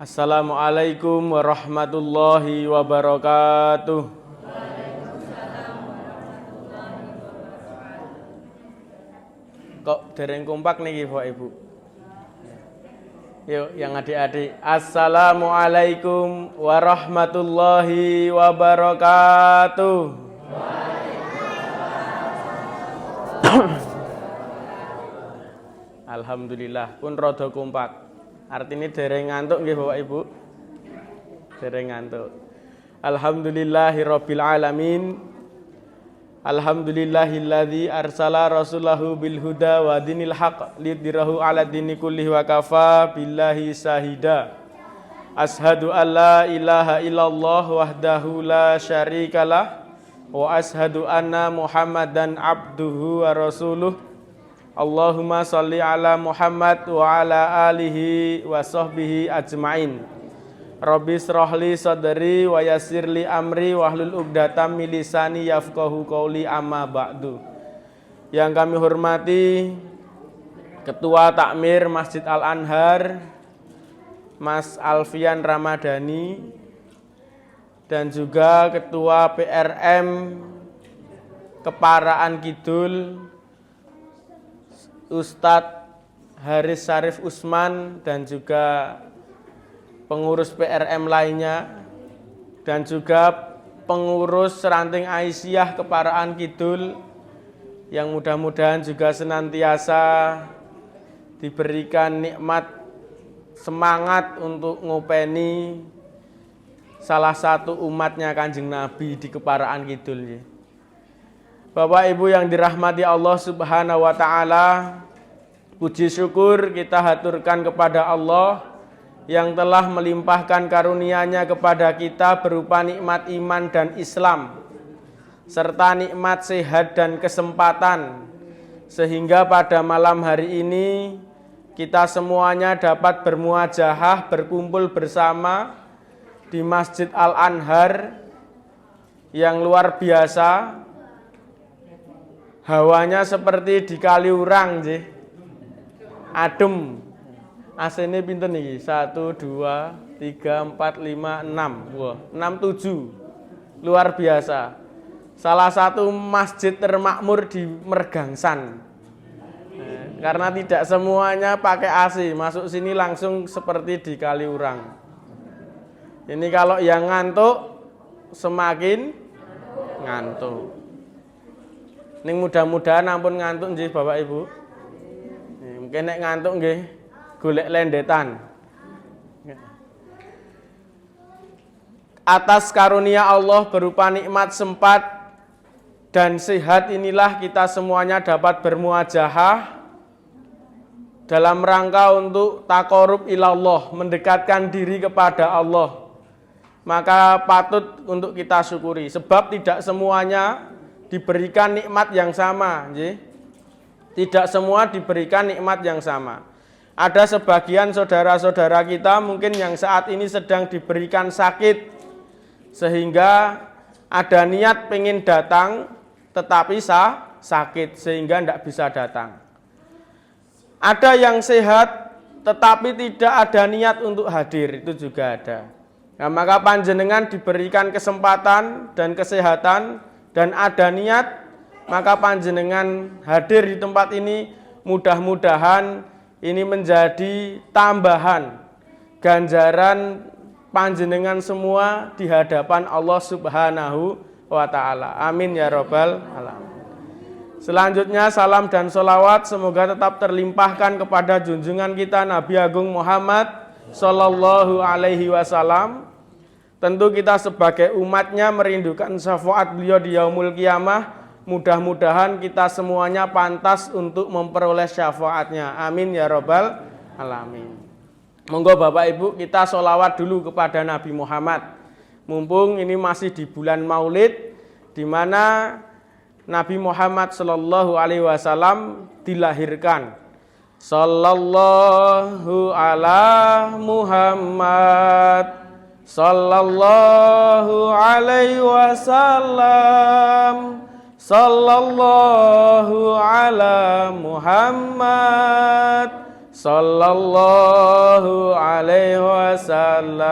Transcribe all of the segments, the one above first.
Assalamualaikum warahmatullahi wabarakatuh. Kok dereng kompak niki Bapak Ibu? Yuk yang adik-adik. Assalamualaikum warahmatullahi wabarakatuh. Alhamdulillah pun rada kompak. Artinya dereng ngantuk nggih Bapak Ibu. Dereng ngantuk. Alhamdulillahirabbil alamin. Alhamdulillahilladzi arsala rasulahu bil huda wa dinil haq lidhirahu ala dini kullihi wa kafa billahi sahida. Ashhadu an la ilaha illallah wahdahu la syarikalah wa ashhadu anna Muhammadan abduhu wa rasuluh. Allahumma sholli ala Muhammad wa ala alihi wa sahbihi ajmain. Rabbi shrahli sadri wa yassirli amri wahlul 'uqdatam min lisani yafqahu qawli amma ba'du. Yang kami hormati Ketua Takmir Masjid Al-Anhar Mas Alfian Ramadhani dan juga Ketua PRM Keparaan Kidul Ustadz Haris Syarif Usman dan juga pengurus PRM lainnya dan juga pengurus Ranting Aisyah Keparaan Kidul yang mudah-mudahan juga senantiasa diberikan nikmat semangat untuk ngopeni salah satu umatnya Kanjeng Nabi di Keparaan Kidul. Bapak Ibu yang dirahmati Allah Subhanahu wa taala, puji syukur kita haturkan kepada Allah yang telah melimpahkan karunia-Nya kepada kita berupa nikmat iman dan Islam serta nikmat sehat dan kesempatan, sehingga pada malam hari ini kita semuanya dapat bermuajahah berkumpul bersama di Masjid Al-Anhar yang luar biasa. Hawanya seperti di Kaliurang, nggih. Adem. AC-ne pinten niki? 1 2 3 4 5 6. Wah, 6 7. Luar biasa. Salah satu masjid termakmur di Mergangsan. Karena tidak semuanya pakai AC, masuk sini langsung seperti di Kaliurang. Ini kalau yang ngantuk semakin ngantuk. Ning mudah-mudahan ampun ngantuk nggih Bapak Ibu. Mungkin nek ngantuk nggih golek lendetan. Atas karunia Allah berupa nikmat sempat dan sehat inilah kita semuanya dapat bermuajahah dalam rangka untuk taqarrub ilallah, mendekatkan diri kepada Allah. Maka patut untuk kita syukuri sebab tidak semuanya diberikan nikmat yang sama, tidak semua diberikan nikmat yang sama. Ada sebagian saudara-saudara kita mungkin yang saat ini sedang diberikan sakit, sehingga ada niat pengen datang, tetapi sakit sehingga tidak bisa datang. Ada yang sehat, tetapi tidak ada niat untuk hadir, itu juga ada. Nah, maka panjenengan diberikan kesempatan dan kesehatan, dan ada niat, maka panjenengan hadir di tempat ini, mudah-mudahan ini menjadi tambahan ganjaran panjenengan semua di hadapan Allah Subhanahu wa taala. Amin ya rabbal alamin. Selanjutnya salam dan sholawat semoga tetap terlimpahkan kepada junjungan kita Nabi Agung Muhammad sallallahu alaihi wasallam. Tentu kita sebagai umatnya merindukan syafaat beliau di yaumul qiyamah. Mudah-mudahan kita semuanya pantas untuk memperoleh syafaatnya. Amin ya rabbal alamin. Monggo Bapak Ibu kita sholawat dulu kepada Nabi Muhammad. Mumpung ini masih di bulan Maulid, di mana Nabi Muhammad sallallahu alaihi wasallam dilahirkan. Sallallahu ala Muhammad sallallahu alaihi wasallam, sallallahu ala Muhammad sallallahu alaihi wasallam,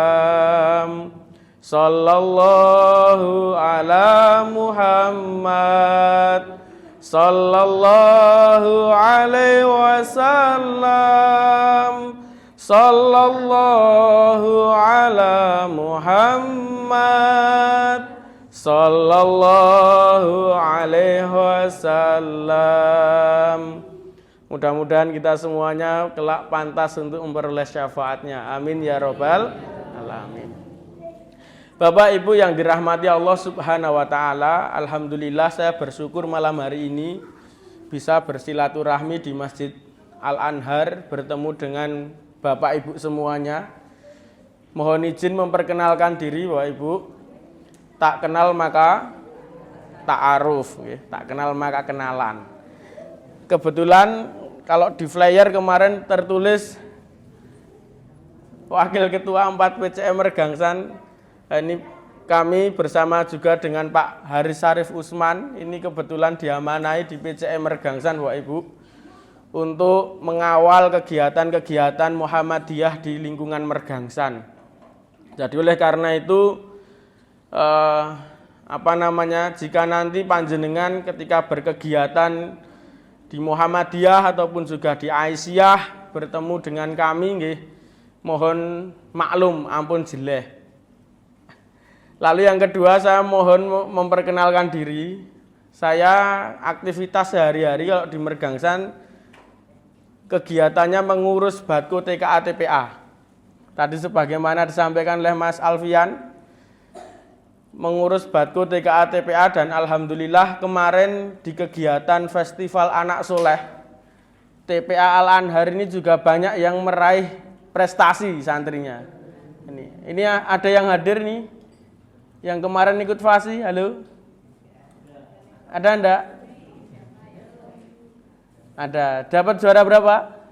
sallallahu ala Muhammad, sallallahu alaihi wasallam, sallallahu ala Muhammad, sallallahu alaihi wasallam. Mudah-mudahan kita semuanya kelak pantas untuk memperoleh syafaatnya. Amin ya robbal alamin. Bapak Ibu yang dirahmati Allah Subhanahu wa taala, alhamdulillah saya bersyukur malam hari ini bisa bersilaturahmi di Masjid Al-Anhar, bertemu dengan Bapak Ibu semuanya. Mohon izin memperkenalkan diri Bapak Ibu. Tak kenal maka ta'aruf, tak kenal maka kenalan. Kebetulan kalau di flyer kemarin tertulis Wakil Ketua 4 PCM Mergangsan. Ini kami bersama juga dengan Pak Haris Syarif Usman. Ini kebetulan diamanai di PCM Mergangsan Bapak Ibu untuk mengawal kegiatan-kegiatan Muhammadiyah di lingkungan Mergangsan. Jadi oleh karena itu jika nanti panjenengan ketika berkegiatan di Muhammadiyah ataupun juga di Aisyah bertemu dengan kami nggih, mohon maklum ampun jeleh. Lalu yang kedua, saya mohon memperkenalkan diri. Saya aktivitas sehari-hari kalau di Mergangsan kegiatannya mengurus Batko TKA TPA. Tadi sebagaimana disampaikan oleh Mas Alfian, mengurus Batko TKA TPA, dan alhamdulillah kemarin di kegiatan Festival Anak Soleh TPA Al-Anhar ini juga banyak yang meraih prestasi santrinya. Ini ada yang hadir nih, yang kemarin ikut fasi. Halo? Ada enggak? Ada. Dapat juara berapa?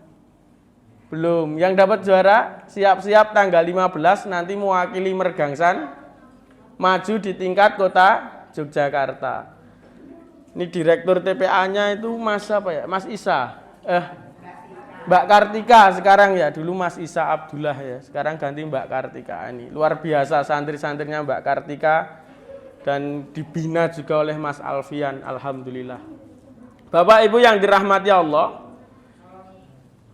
Belum. Yang dapat juara siap-siap tanggal 15 nanti mewakili Mergangsan maju di tingkat kota Yogyakarta. Ini direktur TPA-nya itu Mas apa ya? Mas Isa. Mbak Kartika sekarang ya, dulu Mas Isa Abdullah ya, sekarang ganti Mbak Kartika. Ini luar biasa santri-santrinya Mbak Kartika dan dibina juga oleh Mas Alfian, alhamdulillah. Bapak Ibu yang dirahmati Allah,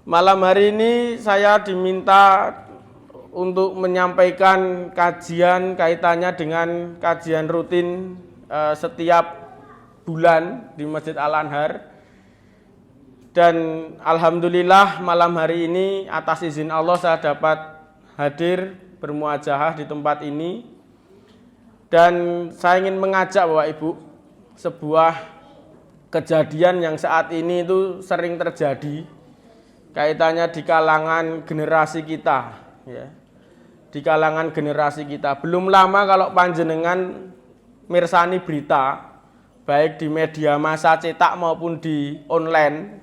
malam hari ini saya diminta untuk menyampaikan kajian kaitannya dengan kajian rutin setiap bulan di Masjid Al-Anhar. Dan alhamdulillah malam hari ini atas izin Allah saya dapat hadir bermuajahah di tempat ini. Dan saya ingin mengajak Bapak Ibu sebuah kejadian yang saat ini itu sering terjadi kaitannya di kalangan generasi kita ya. Di kalangan generasi kita. Belum lama kalau panjenengan mirsani berita baik di media massa cetak maupun di online,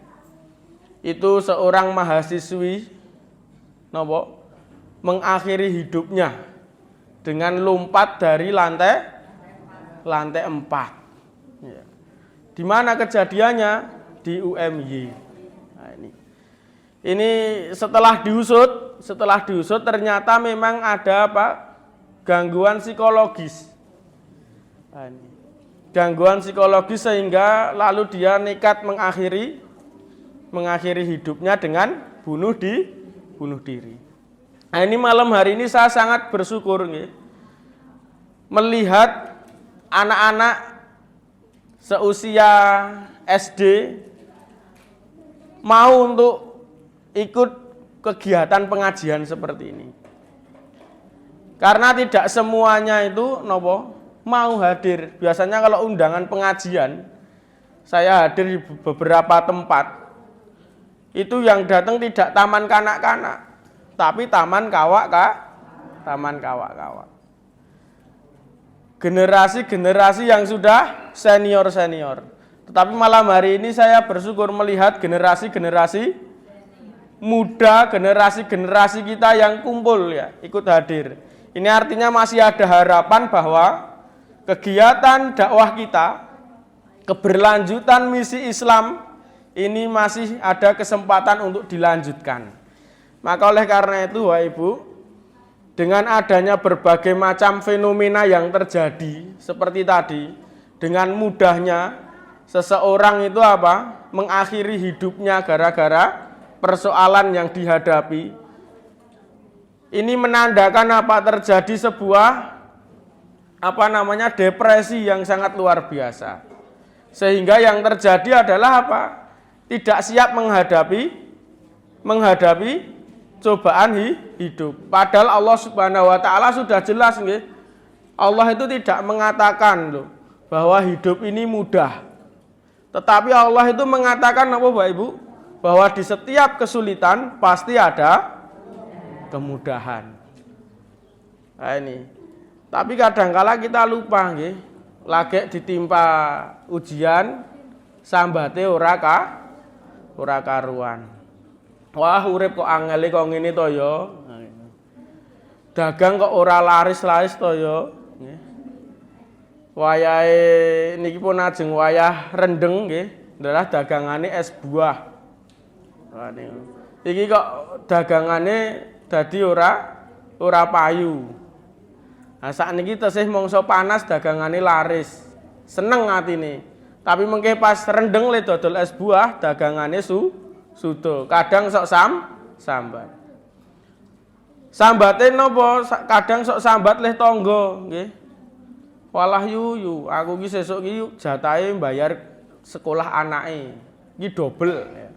itu seorang mahasiswi mengakhiri hidupnya dengan lompat dari lantai 4. Ya. Di mana kejadiannya? Di UMY. Nah, ini setelah diusut ternyata memang ada gangguan psikologis. Nah, gangguan psikologis sehingga lalu dia nekat mengakhiri hidupnya dengan bunuh diri. Nah, ini malam hari ini saya sangat bersyukur melihat anak-anak seusia SD mau untuk ikut kegiatan pengajian seperti ini. Karena tidak semuanya itu mau hadir. Biasanya kalau undangan pengajian, saya hadir di beberapa tempat. Itu yang datang tidak taman kanak-kanak, tapi taman kawak-kawak. Generasi-generasi yang sudah senior-senior. Tetapi malam hari ini saya bersyukur melihat generasi-generasi muda, generasi-generasi kita yang kumpul ya, ikut hadir. Ini artinya masih ada harapan bahwa kegiatan dakwah kita, keberlanjutan misi Islam ini masih ada kesempatan untuk dilanjutkan. Maka oleh karena itu, Bapak Ibu, dengan adanya berbagai macam fenomena yang terjadi seperti tadi, dengan mudahnya seseorang itu mengakhiri hidupnya gara-gara persoalan yang dihadapi. Ini menandakan terjadi sebuah depresi yang sangat luar biasa. Sehingga yang terjadi adalah tidak siap menghadapi cobaan hidup. Padahal Allah Subhanahu wa taala sudah jelas nggih. Allah itu tidak mengatakan bahwa hidup ini mudah. Tetapi Allah itu mengatakan Bapak Ibu? Bahwa di setiap kesulitan pasti ada kemudahan. Nah ini. Tapi kadangkala kita lupa nggih, lagi ditimpa ujian sambate ora karuan. Wah, urip kok angele kok ngene to ya. Dagang kok ora laris-laris to ya. Nggih. Wayahe niki pun ajeng wayah rendeng nggih, adalah dagangane es buah. Wah niku. Iki kok dagangane dadi ora payu. Nah sakniki tesih mangsa panas dagangane laris. Seneng atine. Tapi mengke pas rendeng le dodol es buah dagangane sudo. Kadang sok sambat. Sambate napa? Kadang sok sambat leh tangga nggih. Walah yuyu, aku ki sesuk ki jatahe mbayar sekolah anake. Iki dobel ya.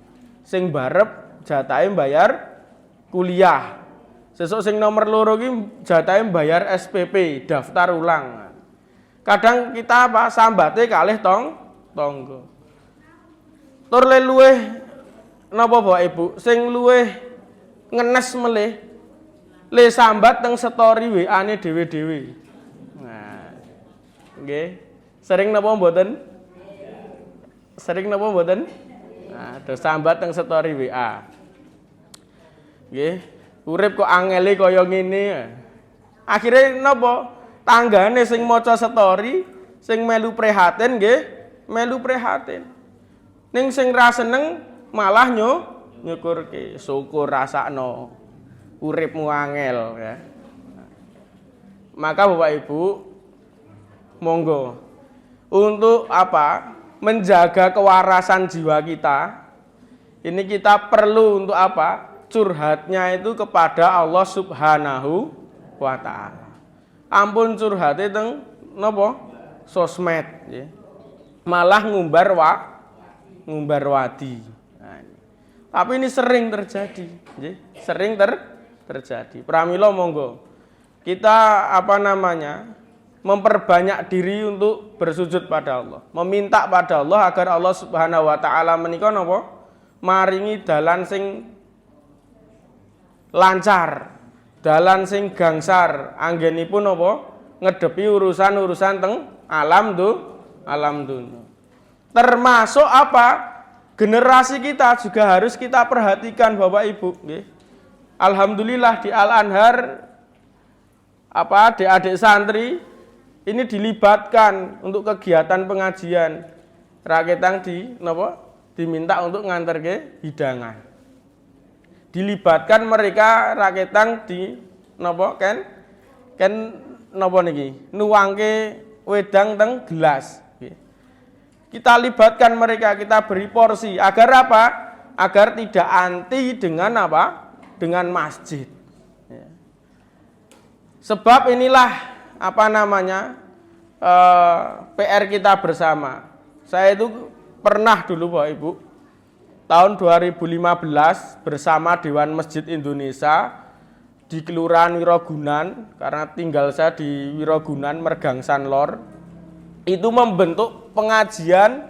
Sing barep jatahe mbayar kuliah. Sesuk sing nomor loro ki jatahe mbayar SPP, daftar ulang. Kadang kita sambate kalih tangga. Tur le luweh napa Bapak Ibu, sing luweh ngenes melih le sambat teng story WA-ne dhewe-dhewe. Nah, nggih. Sering napa mboten? Sering napa mboten? Nah, do sambat teng story WA. Nggih. Urip kok angele kaya ngene. Akhire napa? Tanggane sing maca story, sing melu prihatin nggih, melu prihatin. Ning sing ra seneng malah nyukurke, syukur rasakno. Uripmu angel ya. Maka Bapak Ibu, monggo untuk menjaga kewarasan jiwa kita. Ini kita perlu untuk curhatnya itu kepada Allah Subhanahu wa taala. Ampun curhate teng napa? Sosmed nggih. Malah ngumbar wadi. Nah, tapi ini sering terjadi, nggih. Sering terjadi. Pramila monggo kita memperbanyak diri untuk bersujud pada Allah, meminta pada Allah agar Allah Subhanahu wa taala menika napa? Maringi dalan sing lancar, dalan sing gangsar, anggenipun apa? Ngedepi urusan-urusan teng alam dunya. Termasuk generasi kita juga harus kita perhatikan Bapak Ibu, nggih. Alhamdulillah di Al-Anhar adik-adik santri ini dilibatkan untuk kegiatan pengajian. Raketang diminta untuk nganterke hidangan. Dilibatkan mereka raketang di nuwangke wedang teng gelas. Kita libatkan mereka, kita beri porsi agar agar tidak anti dengan dengan masjid. Sebab inilah PR kita bersama. Saya itu pernah dulu Bapak Ibu tahun 2015 bersama Dewan Masjid Indonesia di Kelurahan Wirogunan, karena tinggal saya di Wirogunan, Mergang Sanlor, itu membentuk pengajian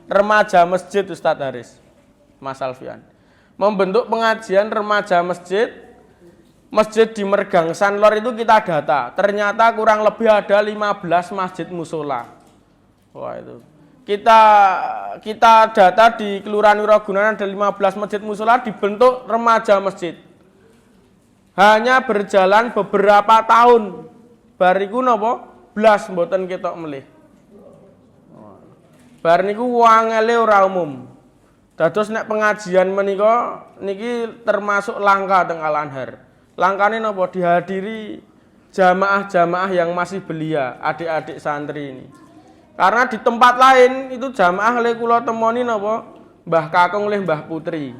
remaja masjid Ustadz Haris, Mas Alfian. Membentuk pengajian remaja masjid di Mergang Sanlor itu kita data, ternyata kurang lebih ada 15 masjid musola. Wah itu. Kita data di Kelurahan Wirogunan ada 15 masjid musola dibentuk remaja masjid. Hanya berjalan beberapa tahun. Bariku napa? Blas mboten ketok melih. Bar niku wangele ora umum. Dados nek pengajian menika niki termasuk langka teng Al-Anhar. Langkane napa dihadiri jamaah-jamaah yang masih belia, adik-adik santri ini. Karena di tempat lain itu jamaah le kula temoni napa Mbah Kakung le Mbah Putri.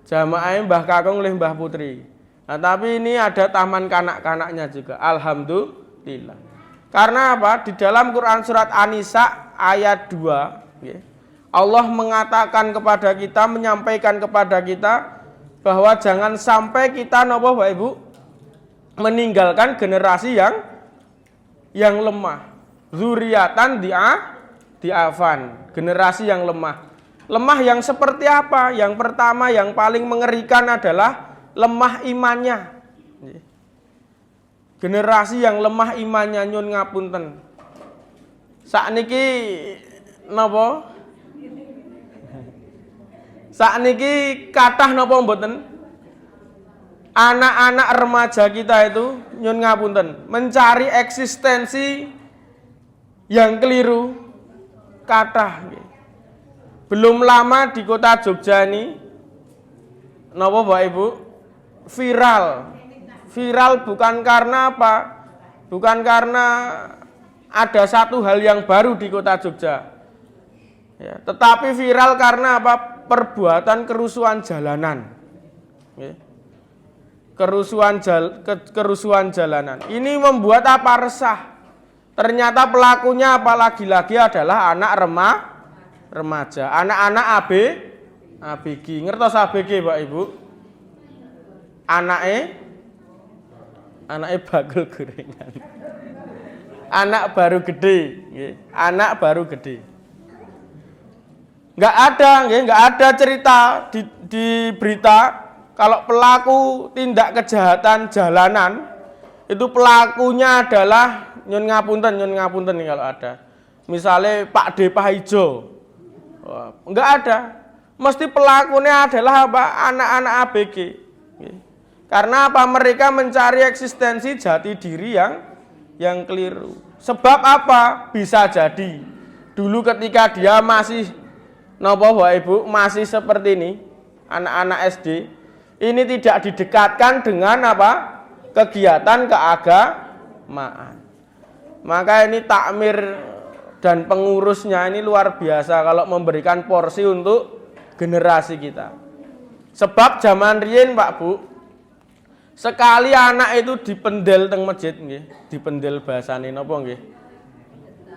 Jamaahnya Mbah Kakung le Mbah Putri. Nah, tapi ini ada taman kanak-kanaknya juga. Alhamdulillah. Karena apa? Di dalam Quran surat An-Nisa ayat 2, Allah mengatakan kepada kita, menyampaikan kepada kita bahwa jangan sampai kita napa Bapak Ibu meninggalkan generasi yang lemah. Zuriatan diafan, generasi yang lemah. Lemah yang seperti apa? Yang pertama yang paling mengerikan adalah lemah imannya. Generasi yang lemah imannya nyun ngapunten. Sakniki napa? Sakniki kathah napa mboten? Anak-anak remaja kita itu nyun ngapunten, mencari eksistensi yang keliru kathah. Belum lama di kota Jogja ini napa Bapak Ibu? Viral bukan karena apa? Bukan karena ada satu hal yang baru di kota Jogja. Ya, tetapi viral karena apa? Perbuatan kerusuhan jalanan. Ya. Kerusuhan jalanan. Ini membuat apa? Resah. Ternyata pelakunya apalagi lagi adalah anak remaja, anak-anak ABG. Ngertos ABG Pak Ibu? Anaknya bagel gorengan. Anak baru gede, anak baru gede. Nggak ada cerita di berita kalau pelaku tindak kejahatan jalanan itu pelakunya adalah nyun ngapunten nih kalau ada. Misalnya Pak D Pahijo. Nggak ada. Mesti pelakunya adalah apa? Anak-anak ABG. Karena apa? Mereka mencari eksistensi jati diri yang keliru. Sebab apa? Bisa jadi dulu ketika dia masih napa Bapak Ibu masih seperti ini, anak-anak SD, ini tidak didekatkan dengan apa? Kegiatan keagamaan. Maka ini takmir dan pengurusnya ini luar biasa kalau memberikan porsi untuk generasi kita. Sebab zaman riyen Pak Bu, sekali anak itu dipendel teng masjid nggih, dipendel bahasane napa nggih?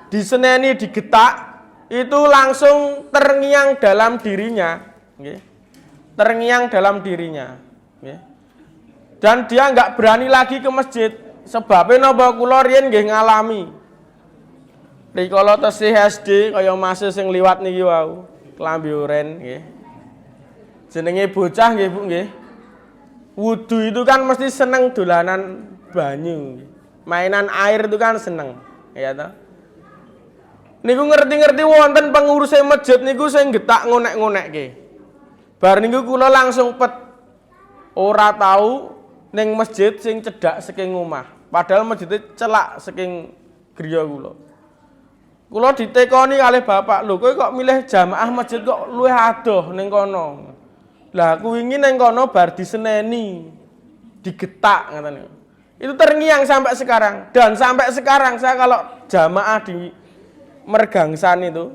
Diseneni digetak, itu langsung terngiang dalam dirinya, nggih. Terngiang dalam dirinya, nggih. Dan dia enggak berani lagi ke masjid. Sebabnya napa kula riyen nggih ngalami. Rikala tesih SD kaya masih sing liwat niki wau, klambi oren nggih. Jenenge bocah nggih Bu nggih. Wudu itu kan mesti seneng dolanan banyu. Mainan air itu kan seneng, ya toh. Niku ngerti-ngerti wonten pengurus masjid niku sing getak ngonek-ngonekke. Bar niku kula langsung pet ora tahu ning masjid sing cedhak saking omah. Padahal masjid celak saking griya kula. Kula ditekoni kalih bapak, "Lho kowe kok milih jamaah masjid kok luwih adoh ning kono?" Lah kuwi wingi ning kono bar diseneni, digetak ngoten. Itu terngiang sampai sekarang. Dan sampai sekarang saya kalau jamaah di Mergangsan itu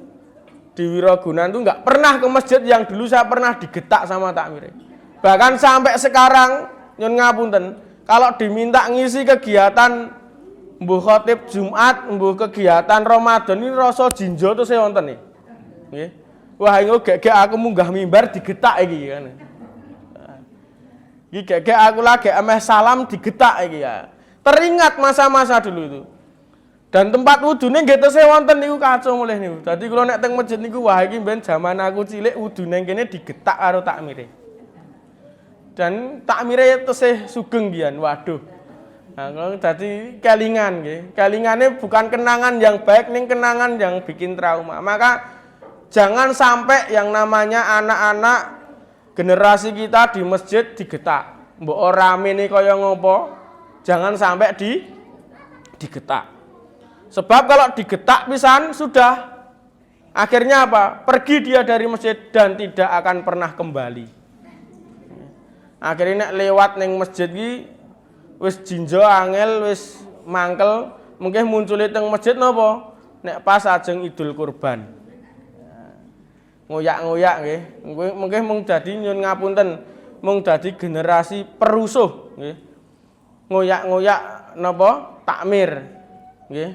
di Wirogunan itu nggak pernah ke masjid yang dulu saya pernah digetak sama takmir. Bahkan sampai sekarang nyun ngapunten, kalau diminta ngisi kegiatan mbuh khotib Jumat, mbuh kegiatan Ramadan ini rasa jinjo tuh saya wonten nih. Nggih. Wah, engko gek aku munggah mimbar digetak iki kan. Iki gek aku lagi ameh salam digetak iki ya. Teringat masa-masa dulu itu. Dan tempat wudune nggih tesih wonten niku kacau mulih niku. Dadi kula nek teng masjid niku wah iki mben jaman aku cilik wudune kene digetak karo takmire. Dan takmire tesih sugeng kian. Waduh. Nah, kalau dadi kelingan nggih. Kelingane bukan kenangan yang baik ning kenangan yang bikin trauma. Maka jangan sampai yang namanya anak-anak generasi kita di masjid digetak. Mbok ora ramene kaya ngopo, jangan sampai digetak. Sebab kalau digetak pisan sudah Akhirnya apa? Pergi dia dari masjid dan tidak akan pernah kembali. Akhirnya nek lewat neng masjid iki wis jinjo angel wis mangkel, mungkin muncul teng masjid napa? Nek pas ajeng Idul Kurban. Ngoyak-ngoyak nggih. Mungkin mung dadi nyun ngapunten, mung dadi generasi perusuh nggih. Ngoyak-ngoyak napa? Takmir. Nggih.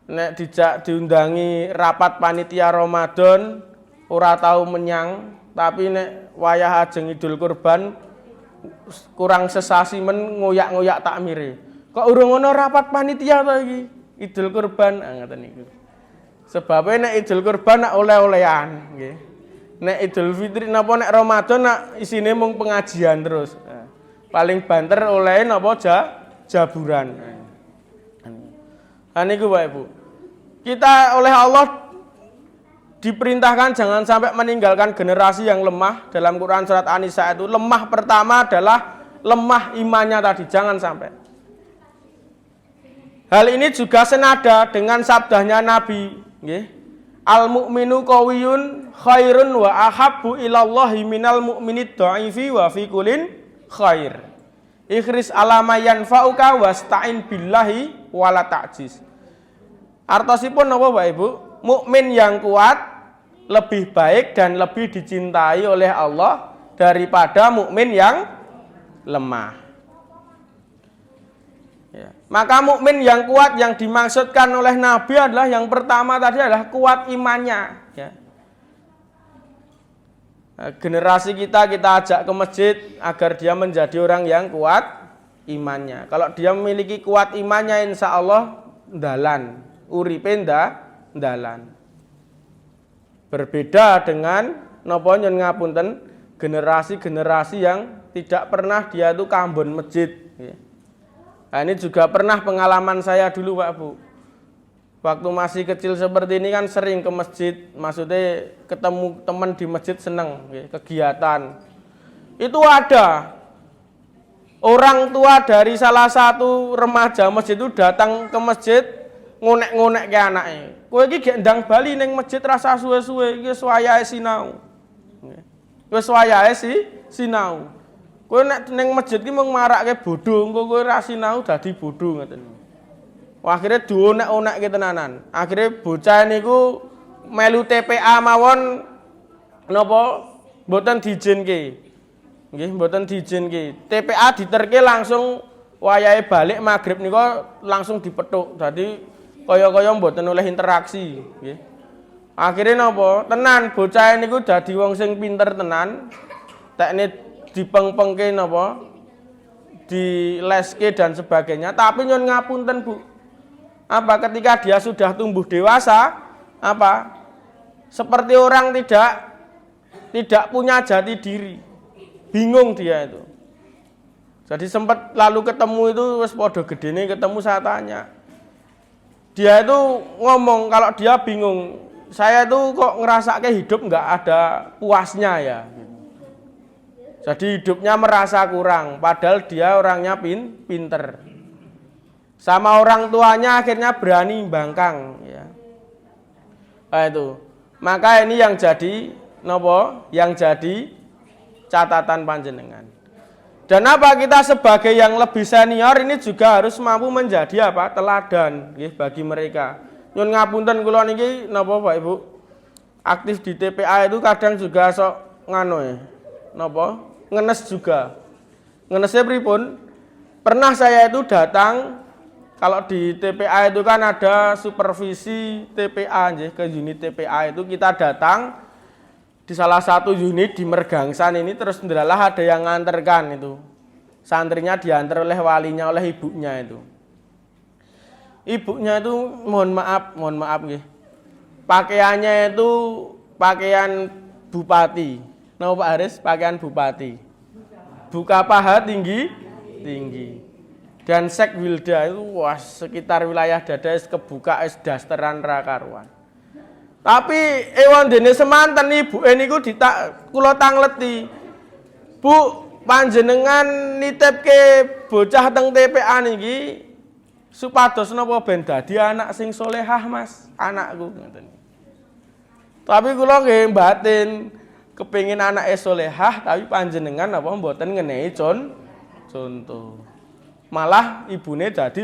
Nek dijak diundangi rapat panitia Ramadan ora tahu menyang, tapi nek wayah ajeng Idul Kurban kurang sesasi men ngoyak-ngoyak takmire. Kok urung ana rapat panitia ta iki? Idul Kurban ngoten niku. Sebabe nek Idul Kurban nak oleh-olehan nggih. Nek Idul Fitri napa nek Ramadan nak isine mung pengajian terus. Paling banter oleh napa jaburan. Niku Bapak Ibu. Kita oleh Allah diperintahkan jangan sampai meninggalkan generasi yang lemah. Dalam Quran surat An-Nisa itu lemah pertama adalah lemah imannya tadi, jangan sampai. Hal ini juga senada dengan sabdanya Nabi, nggih. Al-mu'minu qawiyun khairun wa ahabbu ilallahi minal mu'minid dha'ifi wa fi kullin khair. Ikhris alama yanfa'uka wasta'in billahi wala ta'jiz. Artosipun napa Bapak Ibu? Mukmin yang kuat lebih baik dan lebih dicintai oleh Allah daripada mukmin yang lemah. Ya. Maka mukmin yang kuat yang dimaksudkan oleh Nabi adalah yang pertama tadi adalah kuat imannya. Ya. Generasi kita ajak ke masjid agar dia menjadi orang yang kuat imannya. Kalau dia memiliki kuat imannya, insya Allah dalan, uripe dalan. Berbeda dengan napa nyun ngapunten generasi-generasi yang tidak pernah dia itu kambon masjid. Ya. Nah, ini juga pernah pengalaman saya dulu Pak Bu. Waktu masih kecil seperti ini kan sering ke masjid, maksudnya ketemu teman di masjid seneng, kegiatan. Itu ada orang tua dari salah satu remaja masjid itu datang ke masjid ngonek-ngonek ke anaknya. Kowe iki gek ndang bali ning masjid rasa suwe-suwe, iki wayahe sinau. Wis wayahe sinau. Kowe nek ning masjid ki mung marake bodho, engko kowe ra sinau dadi bodho ngoten. Wah, akhire dionek-onekke tenanan. Akhire bocah niku melu TPA mawon napa mboten diizinke. Nggih, mboten diizinke. TPA diterke langsung wayahe balik magrib nika langsung dipethuk. Dadi kaya-kaya mboten oleh interaksi, nggih. Akhire napa? Tenan bocah niku dadi wong sing pinter tenan. Teknik dipeng-pengke napa? Dileske dan sebagainya. Tapi nyun ngapunten, Bu. Apa ketika dia sudah tumbuh dewasa, apa? Seperti orang tidak punya jati diri. Bingung dia itu. Jadi sempat lalu ketemu itu wis padha gedene ketemu saya tanya. Dia itu ngomong kalau dia bingung, saya itu kok ngerasake hidup nggak ada puasnya ya. Jadi hidupnya merasa kurang, padahal dia orangnya pinter. Sama orang tuanya akhirnya berani bangkang. Ya. Nah, itu. Maka ini yang jadi nopo, yang jadi catatan panjenengan. Dan apa kita sebagai yang lebih senior ini juga harus mampu menjadi apa? Teladan bagi mereka. Nyun ngapunten kula niki napa Pak Ibu? Aktif di TPA itu kadang juga sok ngano ya. Napa? Ngenes juga. Ngenesnya pripun? Pernah saya itu datang, kalau di TPA itu kan ada supervisi TPA ke unit TPA itu kita datang di salah satu unit di Mergangsan ini terus ndelalah ada yang nganterkan itu. Santrinya diantar oleh walinya, oleh ibunya itu. Ibunya itu mohon maaf nggih. Pakaiannya itu pakaian bupati. Nama Pak Haris pakaian bupati. Buka paha tinggi. Dan sek wilda itu wah sekitar wilayah dada kebuka dasteran ra karuan. Tapi ewan dene semanten ibu niku kula tangleti. Bu, panjenengan nitipke bocah teng TPA niki supados napa ben dadi anak sing solehah Mas, anakku ngoten. Tapi kula nggih batin kepengin anake solehah tapi panjenengan apa mboten ngenehi contoh. Malah ibune jadi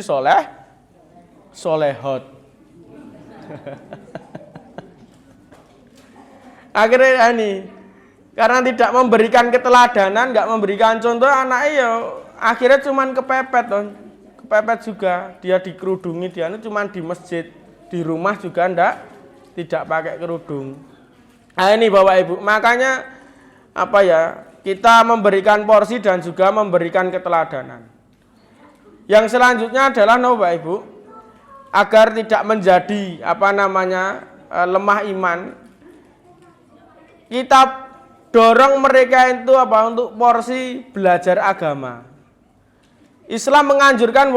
solehot. Akhirnya ini karena tidak memberikan keteladanan, nggak memberikan contoh, anaknya ya akhirnya cuman kepepet kepepet juga. Dia dikerudungi, dia itu cuman di masjid, di rumah juga tidak pakai kerudung. Nah ini Bapak Ibu, makanya apa ya, kita memberikan porsi dan juga memberikan keteladanan. Yang selanjutnya adalah Bapak Ibu, agar tidak menjadi lemah iman, kita dorong mereka itu untuk porsi belajar agama. Islam menganjurkan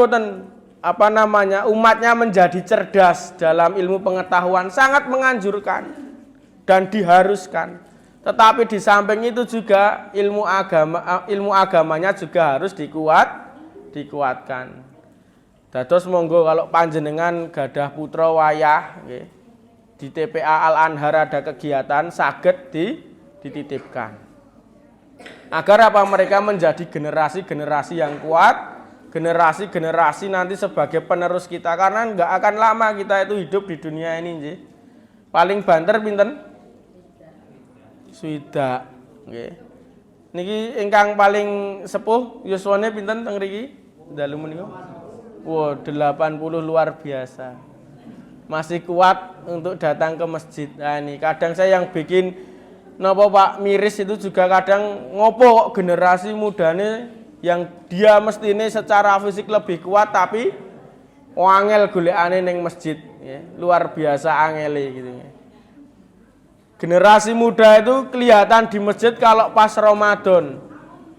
umatnya menjadi cerdas dalam ilmu pengetahuan, sangat menganjurkan dan diharuskan. Tetapi di samping itu juga ilmu agamanya juga harus dikuatkan. Dados monggo kalau panjenengan gadah putra wayah nggih, di TPA Al Anhar ada kegiatan saged dititipkan. Agar mereka menjadi generasi-generasi yang kuat, generasi-generasi nanti sebagai penerus kita, karena enggak akan lama kita itu hidup di dunia ini nggih. Paling banter pinten? Swidak nggih. Niki ingkang paling sepuh yuswane pinten teng mriki? Dalu menika. Wow, 80 luar biasa. Masih kuat untuk datang ke masjid. Nah ini kadang saya yang bikin Pak miris itu juga kadang ngopo kok generasi mudane yang dia mesti ini secara fisik lebih kuat tapi angel golekane ning masjid ya. Luar biasa angele gitu ya. Generasi muda itu kelihatan di masjid kalau pas Ramadan.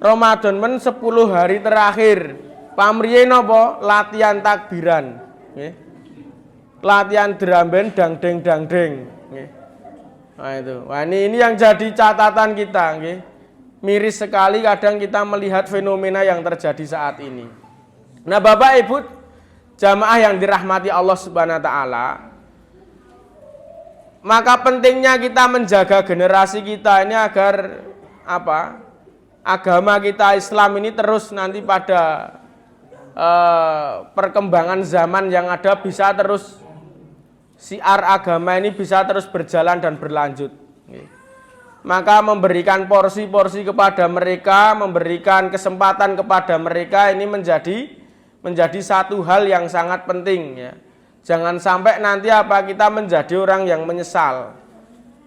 Ramadan 10 hari terakhir. Pamriye napa? Latihan takbiran nggih. Latihan drum band dangdeng nggih. Nah itu. Wah ini yang jadi catatan kita nggih. Miris sekali kadang kita melihat fenomena yang terjadi saat ini. Nah, Bapak Ibu jamaah yang dirahmati Allah Subhanahu wa taala, maka pentingnya kita menjaga generasi kita ini agar agama kita Islam ini terus nanti pada perkembangan zaman yang ada bisa terus siar agama ini bisa terus berjalan dan berlanjut. Maka memberikan porsi-porsi kepada mereka, memberikan kesempatan kepada mereka ini menjadi satu hal yang sangat penting ya. Jangan sampai nanti kita menjadi orang yang menyesal.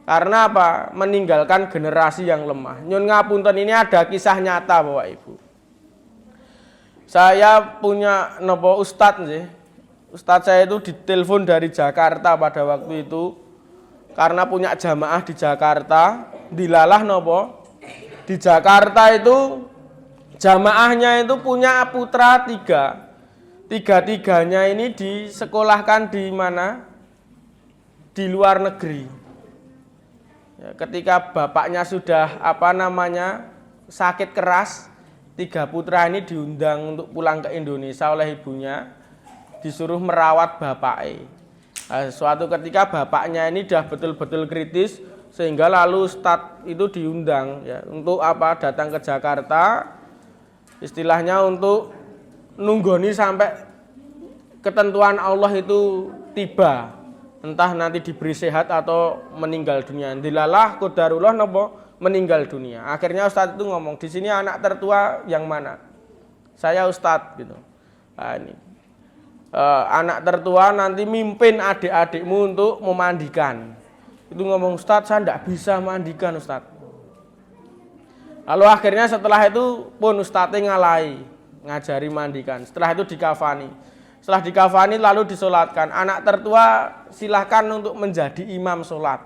Karena meninggalkan generasi yang lemah. Nyun ngapunten, ini ada kisah nyata Bapak Ibu. Saya punya ustadz sih. Ustadz saya itu ditelepon dari Jakarta pada waktu itu karena punya jamaah di Jakarta. Dilalah di Jakarta itu jamaahnya itu punya putra 3. Tiga-tiganya ini disekolahkan di mana? Di luar negeri. Ya, ketika bapaknya sudah sakit keras, 3 putra ini diundang untuk pulang ke Indonesia oleh ibunya, disuruh merawat bapaknya. Nah, suatu ketika bapaknya ini sudah betul-betul kritis, sehingga lalu Ustadz itu diundang ya untuk datang ke Jakarta, istilahnya untuk nunggoni sampai ketentuan Allah itu tiba, entah nanti diberi sehat atau meninggal dunia. Dilalah qadarullah meninggal dunia. Akhirnya Ustadz itu ngomong, di sini anak tertua yang mana? Saya Ustadz gitu. Nah, ini anak tertua nanti mimpin adik-adikmu untuk memandikan. Itu ngomong, Ustadz saya tidak bisa mandikan Ustadz. Lalu akhirnya setelah itu pun Ustadznya ngajari mandikan. Setelah itu dikafani. Setelah dikafani lalu disolatkan. Anak tertua silahkan untuk menjadi imam solat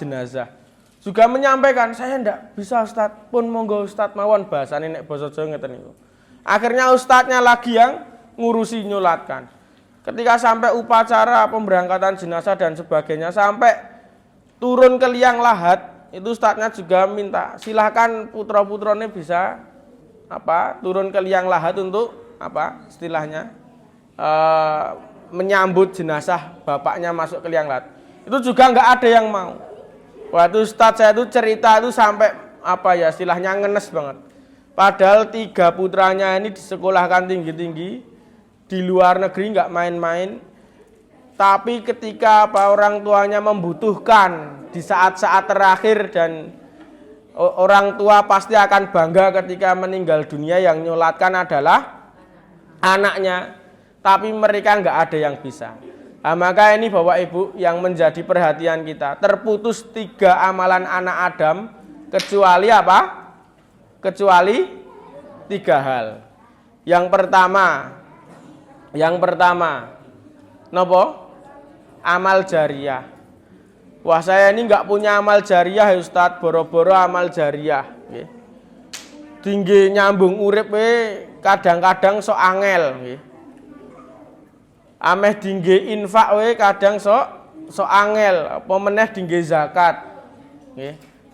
jenazah. Juga menyampaikan, saya tidak bisa Ustadz, pun monggo Ustadz mawon bahasane nek basa Jawa ngeten niku. Akhirnya Ustadznya lagi yang ngurusi nyolatkan. Ketika sampai upacara pemberangkatan jenazah dan sebagainya, sampai turun ke liang lahat, itu Ustadznya juga minta silahkan putra-putranya bisa turun ke liang lahat untuk istilahnya menyambut jenazah bapaknya masuk ke liang lahat. Itu juga nggak ada yang mau. Waktu Ustadz saya itu cerita itu sampai apa ya istilahnya ngenes banget. Padahal 3 putranya ini disekolahkan tinggi-tinggi di luar negeri nggak main-main. Tapi ketika orang tuanya membutuhkan di saat-saat terakhir dan orang tua pasti akan bangga ketika meninggal dunia yang nyolatkan adalah anaknya. Tapi mereka nggak ada yang bisa. Nah, maka ini Bapak Ibu yang menjadi perhatian kita. Terputus 3 amalan anak Adam kecuali apa? Kecuali 3 hal. Yang pertama, nopo? Amal jariah. Wah saya ini nggak punya amal jariah ya Ustadz, boro-boro amal jariah. Tinggi nyambung urip kadang-kadang sok angel. Ameh tinggi infak kadang sok angel, apa meneh tinggi zakat.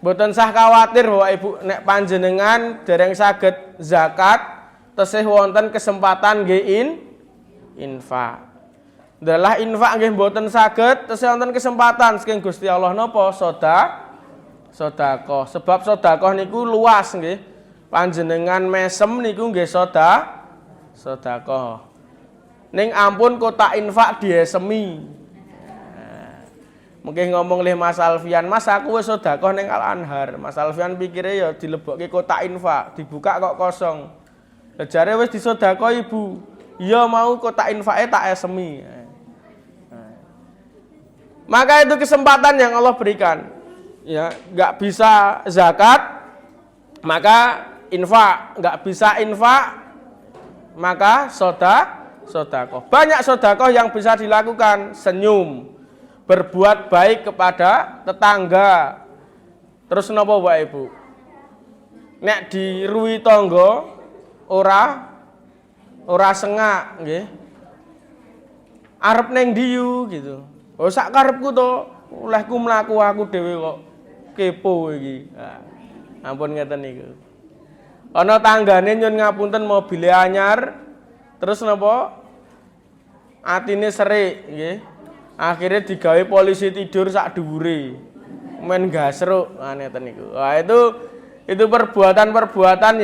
Mboten sah khawatir Bapak Ibu nek panjenengan dereng saged zakat tesih wonten kesempatan nggih infak. Adalah infak nggih mboten saged tesih wonten kesempatan saking Gusti Allah napa sedekah. Sebab sedekah niku luas nggih. Panjenengan mesem niku nggih sedekah. Ning ampun kotak infak diesemi. Mungkin ngomong leh Mas Alfian, Mas aku wis sedekah ning Al Anhar. Mas Alfian pikire ya dilebokke kotak infak, dibuka kok kosong. Jare wis disedekah Ibu. Iya mau kotak infake tak esemi. Maka itu kesempatan yang Allah berikan. Ya, nggak bisa zakat, maka infak. Nggak bisa infak, maka sedekah. Banyak sedekah yang bisa dilakukan. Senyum, berbuat baik kepada tetangga. Terus napa Bapak Ibu? Nek dirui tangga ora sengak nggih. Arep ning diyu gitu. Oh sak karepku to, olehku mlaku aku dhewe kok kepo iki. Nah, ampun ngeten niku. Ana tanggane nyun ngapunten mobile anyar, terus napa? Atine serik nggih. Akhirnya digawe polisi tidur sak dhuwure. Men gasruk ngeten niku. Wah itu perbuatan-perbuatan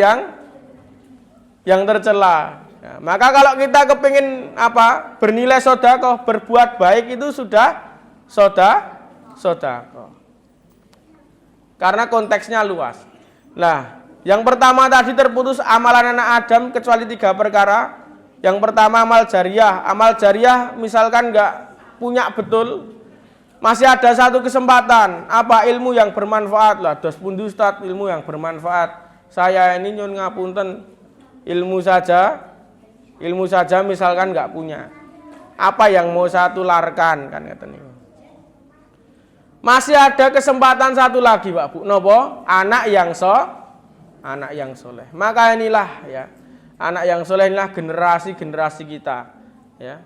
yang tercela. Nah, maka kalau kita kepingin bernilai sedekah, berbuat baik itu sudah sedekah. Karena konteksnya luas. Nah, yang pertama tadi terputus amalan anak Adam kecuali 3 perkara. Yang pertama amal jariah. Amal jariah misalkan enggak punya betul, masih ada satu kesempatan. Apa ilmu yang bermanfaat lah. Dos pundi Ustaz ilmu yang bermanfaat. Saya ini nyun ngapunten ilmu saja misalkan nggak punya, apa yang mau saya tularkan kan ngeten niku. Masih ada kesempatan satu lagi Pak Bu, nopo? Anak yang soleh. Maka inilah ya, anak yang soleh inilah generasi kita ya.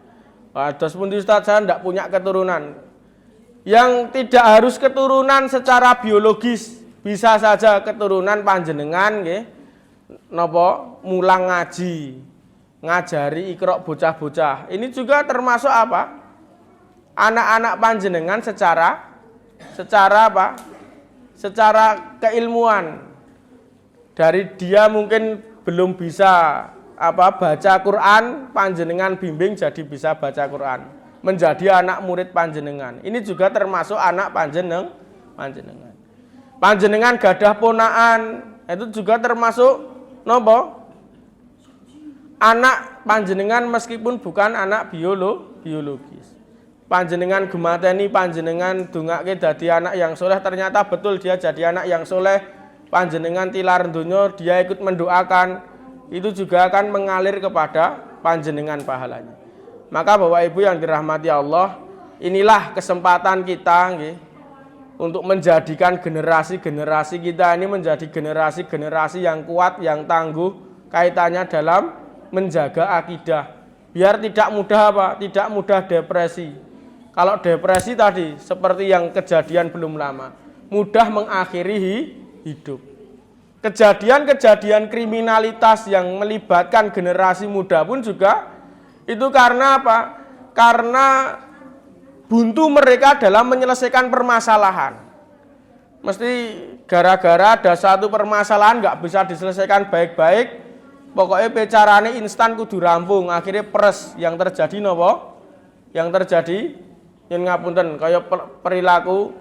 Dos pundi Ustaz saya nggak punya keturunan. Yang tidak harus keturunan secara biologis, bisa saja keturunan panjenengan nggih nopo mulang ngaji. Ngajari ikrok bocah-bocah. Ini juga termasuk apa? Anak-anak panjenengan secara apa? Secara keilmuan. Dari dia mungkin belum bisa baca Quran, panjenengan bimbing jadi bisa baca Quran. Menjadi anak murid panjenengan. Ini juga termasuk anak panjenengan. Panjenengan gadah ponaan, itu juga termasuk nopo? Anak panjenengan meskipun bukan anak biologis. Panjenengan gemateni, panjenengan dongake dadi anak yang soleh, ternyata betul dia jadi anak yang soleh. Panjenengan tilar donya, dia ikut mendoakan, itu juga akan mengalir kepada panjenengan pahalanya. Maka Bapak Ibu yang dirahmati Allah, inilah kesempatan kita nggih, untuk menjadikan generasi-generasi kita ini menjadi generasi-generasi yang kuat, yang tangguh, kaitannya dalam menjaga akidah, biar tidak mudah depresi. Kalau depresi tadi seperti yang kejadian belum lama, mudah mengakhiri hidup. Kejadian-kejadian kriminalitas yang melibatkan generasi muda pun juga itu karena apa? Karena buntu mereka dalam menyelesaikan permasalahan. mesti gara-gara ada satu permasalahan nggak bisa diselesaikan baik-baik, pokoknya bicarane instan kudu rampung, akhirnya peres. Yang terjadi nopo? Yang terjadi yang ngapunten kayak perilaku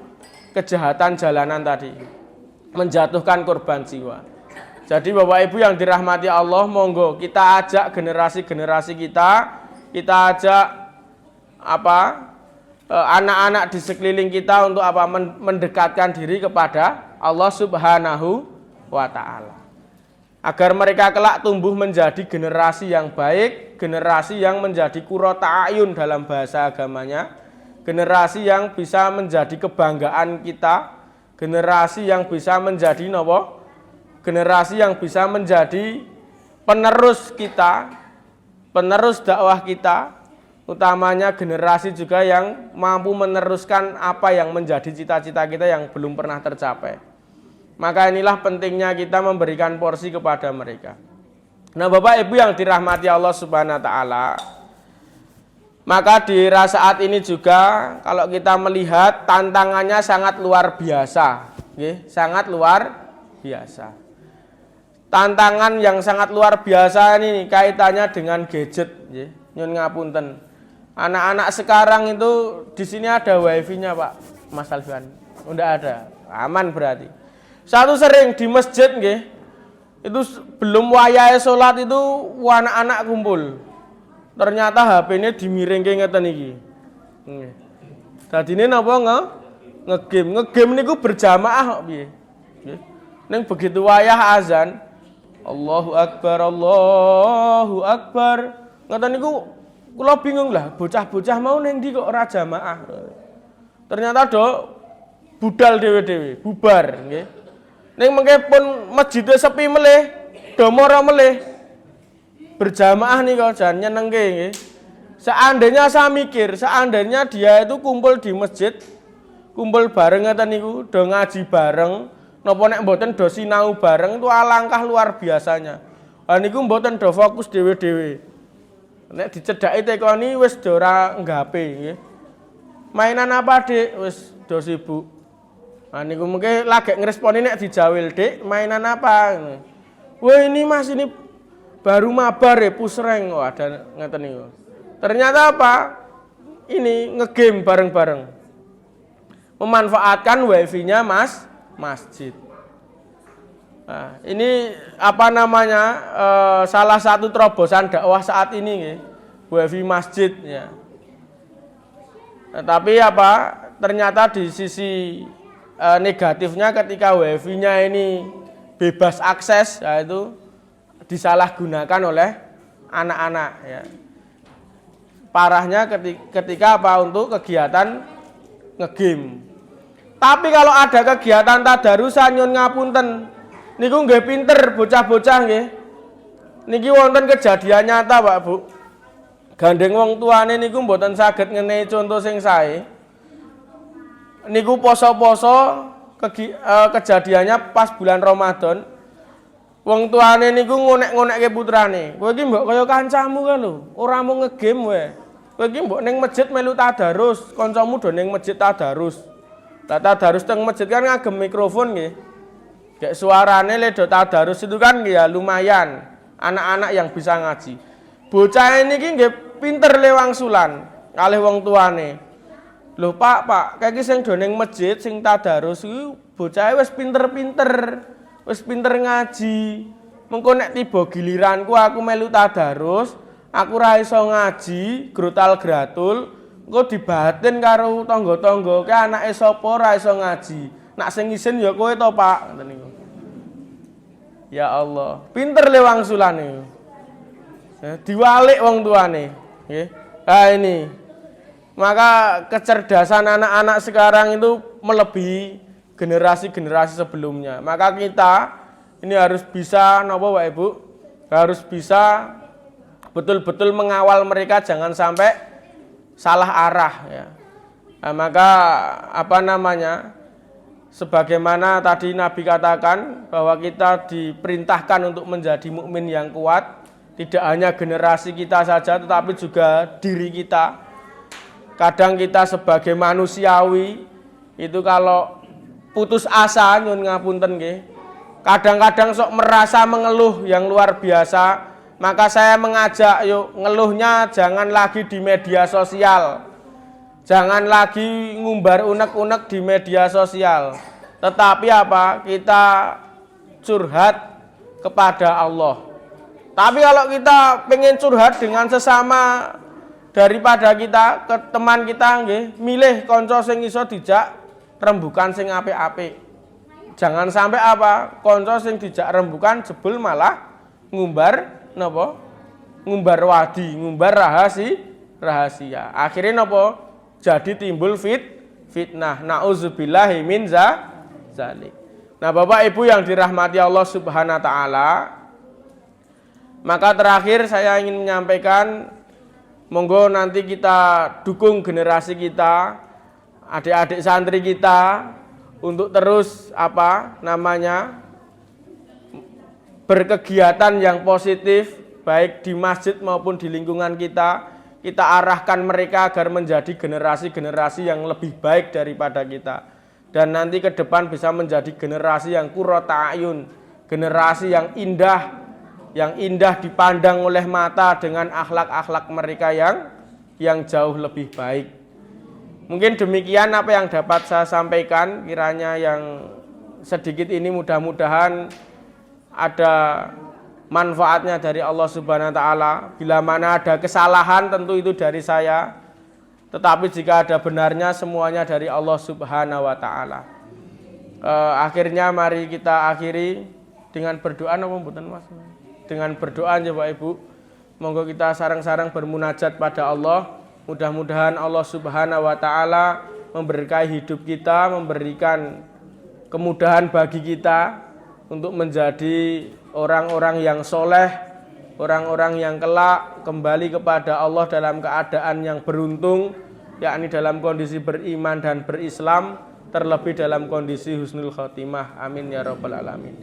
kejahatan jalanan tadi, menjatuhkan korban jiwa. Jadi Bapak Ibu yang dirahmati Allah, monggo kita ajak generasi-generasi kita ajak anak-anak di sekeliling kita untuk mendekatkan diri kepada Allah Subhanahu wa taala. Agar mereka kelak tumbuh menjadi generasi yang baik, generasi yang menjadi qurrata a'yun dalam bahasa agamanya, generasi yang bisa menjadi kebanggaan kita, generasi yang bisa menjadi napa? Generasi yang bisa menjadi penerus kita, penerus dakwah kita, utamanya generasi juga yang mampu meneruskan apa yang menjadi cita-cita kita yang belum pernah tercapai. Maka inilah pentingnya kita memberikan porsi kepada mereka. Nah, Bapak Ibu yang dirahmati Allah Subhanahu wa taala, maka di era saat ini juga kalau kita melihat tantangannya sangat luar biasa, sangat luar biasa. Tantangan yang sangat luar biasa ini kaitannya dengan gadget, nyun ngapunten. Anak-anak sekarang itu di sini ada wifi-nya, Pak Mas Alfian. Udah ada, aman berarti. Satu sering di masjid, itu belum wayahe salat itu anak-anak kumpul. Ternyata HP-nya dimiringke ngeten iki. Nggih. Dadine napa ngegame niku berjamaah kok piye? Nggih. Ning begitu wayah azan, Allahu Akbar, Allahu Akbar. Ngoten niku kula bingung lah, bocah-bocah mau ning ndi kok ora jamaah. Ternyata do budal dhewe-dhewe, bubar nggih. Ning mengke pun masjidé sepi melih, do mara melih. Berjamaah nih kok jan nyenengke nggih. Seandainya saya mikir, seandainya dia itu kumpul di masjid, kumpul bareng ngeten niku, do ngaji bareng, napa nek mboten do sinau bareng itu alangkah luar biasanya. Ha niku mboten do fokus dhewe-dhewe. Nek dicedhaki tekoni wis do ora nggape nggih. Mainan apa, Dik? Wis do sibuk. Ha niku mengke lagi ngresponi nek dijawil, Dik, mainan apa? Wah, ini Mas, ini baru mabar ya pusreng. Oh, ada ngeten niku. Ternyata apa? Ini ngegame bareng-bareng. Memanfaatkan wifi-nya masjid. Nah, ini apa namanya? Salah satu terobosan dakwah saat ini nggih. Wifi masjid ya. Nah, tapi apa? Ternyata di sisi negatifnya ketika wifi-nya ini bebas akses, yaitu disalahgunakan oleh anak-anak ya. Parahnya ketika apa untuk kegiatan ngegame. Tapi kalau ada kegiatan tadarusan nyun ngapunten, niku nggih pinter bocah-bocah nggih. Niki wonten kejadian nyata, Pak Bu. Gandeng wong tuane niku mboten saged ngenehi contoh sing sae. Niku poso-poso kejadiannya pas bulan Ramadan. Wong tuane niku ngonek-ngonekke putrane. Kowe iki mbok kaya kancamu kae lho, ora mung ngegame wae. Kowe iki mbok ning masjid melu tadarus, kancamu do ning masjid tadarus. Lah tadarus teng masjid kan ngagem mikrofon nggih. Gek suarane le do tadarus itu kan ya lumayan. Anak-anak yang bisa ngaji. Bocah niki nggih pinter le wangsulan kalih wong tuane. Lho Pak, kayak sing do ning masjid sing tadarus iku bocahe wis pinter-pinter. Wis pinter ngaji. Mengko nek tiba giliranku aku melu tadarus, aku ora iso ngaji, grutal-gratul, engko dibatin karo tangga-tangga, ke anake sapa ora iso ngaji. Nak sing isin ya kowe to, Pak, ngoten niku. Ya Allah, pinter le wangsulane. Diwalik wong tuane, nggih. Nah ini. Maka kecerdasan anak-anak sekarang itu melebihi generasi-generasi sebelumnya. Maka kita ini harus bisa, napa Pak Ibu? Harus bisa betul-betul mengawal mereka jangan sampai salah arah ya. Nah, maka apa namanya? Sebagaimana tadi Nabi katakan bahwa kita diperintahkan untuk menjadi mukmin yang kuat, tidak hanya generasi kita saja tetapi juga diri kita. Kadang kita sebagai manusiawi itu kalau putus asa, nyun ngapunten nggih. Kadang-kadang sok merasa mengeluh yang luar biasa, maka saya mengajak yuk ngeluhnya jangan lagi di media sosial. Jangan lagi ngumbar unek-unek di media sosial. Tetapi apa? Kita curhat kepada Allah. Tapi kalau kita pengen curhat dengan sesama daripada kita ke teman kita nggih, milih kanca sing iso dijak rembukan sing apik-apik. Jangan sampai apa? Kanca sing dijak rembukan jebul malah ngumbar napa? Ngumbar wadi, ngumbar rahasia. Akhirnya napa? Jadi timbul fitnah. Nauzubillahi min zalik. Nah, Bapak Ibu yang dirahmati Allah Subhanahu wa taala, maka terakhir saya ingin menyampaikan, monggo nanti kita dukung generasi kita, adik-adik santri kita untuk terus berkegiatan yang positif baik di masjid maupun di lingkungan kita. Kita arahkan mereka agar menjadi generasi-generasi yang lebih baik daripada kita. Dan nanti ke depan bisa menjadi generasi yang qurrata a'yun, generasi yang indah dipandang oleh mata dengan akhlak-akhlak mereka yang jauh lebih baik. Mungkin demikian apa yang dapat saya sampaikan, kiranya yang sedikit ini mudah-mudahan ada manfaatnya dari Allah Subhanahu wa taala. Bila mana ada kesalahan tentu itu dari saya. Tetapi jika ada benarnya semuanya dari Allah Subhanahu wa taala. Akhirnya mari kita akhiri dengan berdoa napa mboten Mas? Dengan berdoa ya Bapak Ibu. Monggo kita sareng-sareng bermunajat pada Allah. Mudah-mudahan Allah Subhanahu wa taala memberkahi hidup kita, memberikan kemudahan bagi kita untuk menjadi orang-orang yang soleh, orang-orang yang kelak kembali kepada Allah dalam keadaan yang beruntung, yakni dalam kondisi beriman dan berislam, terlebih dalam kondisi husnul khotimah. Amin ya rabbal alamin.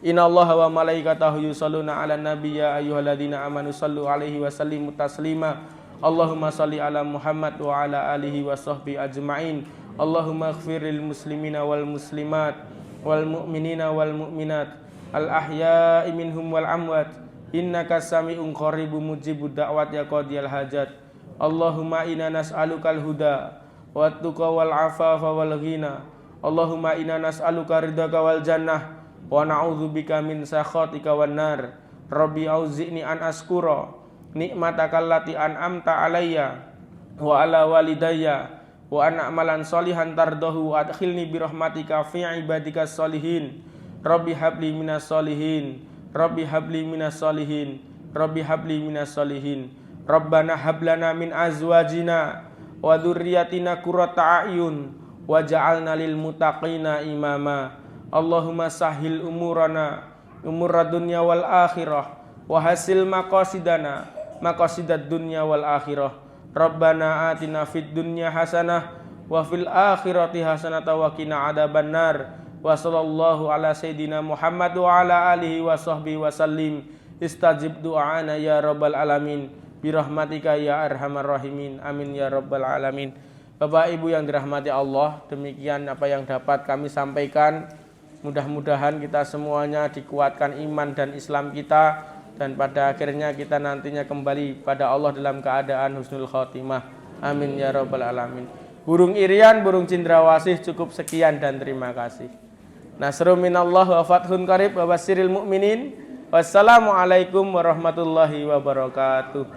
Innallaha wa malaikatahu yusholluna 'alan nabiy ya ayyuhalladzina amanu shallu 'alaihi wa sallimu taslima. Allahumma shalli 'ala Muhammad wa 'ala alihi wa sahbihi ajma'in. Allahumma ighfirlil muslimina wal muslimat wal mu'minina wal mu'minat al-ahya'i minhum wal amwat innaka sami'un qaribun mujibud da'wat ya qadiyal hajat. Allahumma inna nas'alukal huda wat tuqa wal afafa wal ghina. Allahumma inna nas'aluka ridhaka wal jannah wa na'udzubika min sakhatika wan nar. Rabbi auzi'ni an askura nikmatakal lati an'amta alayya wa ala walidayya wa an a'malan sholihan tardahu wa adkhilni bi rahmatika fi ibadikas sholihin. Rabbi habli minas sholihin, Rabbi habli minas sholihin, Rabbi habli minas sholihin. Rabbana hablana min azwajina wa dzurriyyatina qurrata a'yun waj'alna lil muttaqina imama. Allahumma sahhil umurana umurad dunya wal akhirah wa hasil maqasidana maqasidad dunya wal akhirah. Rabbana atina fid dunya hasanah wa fil akhirati hasanah wa qina adzabannar. Wa sallallahu ala sayyidina Muhammad wa ala alihi wa sahbihi wa sallim. Istajib du'ana ya rabbal alamin birahmatika ya arhamar rahimin. Amin ya rabbal alamin. Bapak Ibu yang dirahmati Allah, demikian apa yang dapat kami sampaikan. Mudah-mudahan kita semuanya dikuatkan iman dan Islam kita, dan pada akhirnya kita nantinya kembali pada Allah dalam keadaan husnul khotimah. Amin ya rabbal alamin. Burung irian, burung cendrawasih, cukup sekian dan terima kasih. Nasrun minallah wa fathun qarib wa basyiril mu'minin. Wassalamualaikum warahmatullahi wabarakatuh.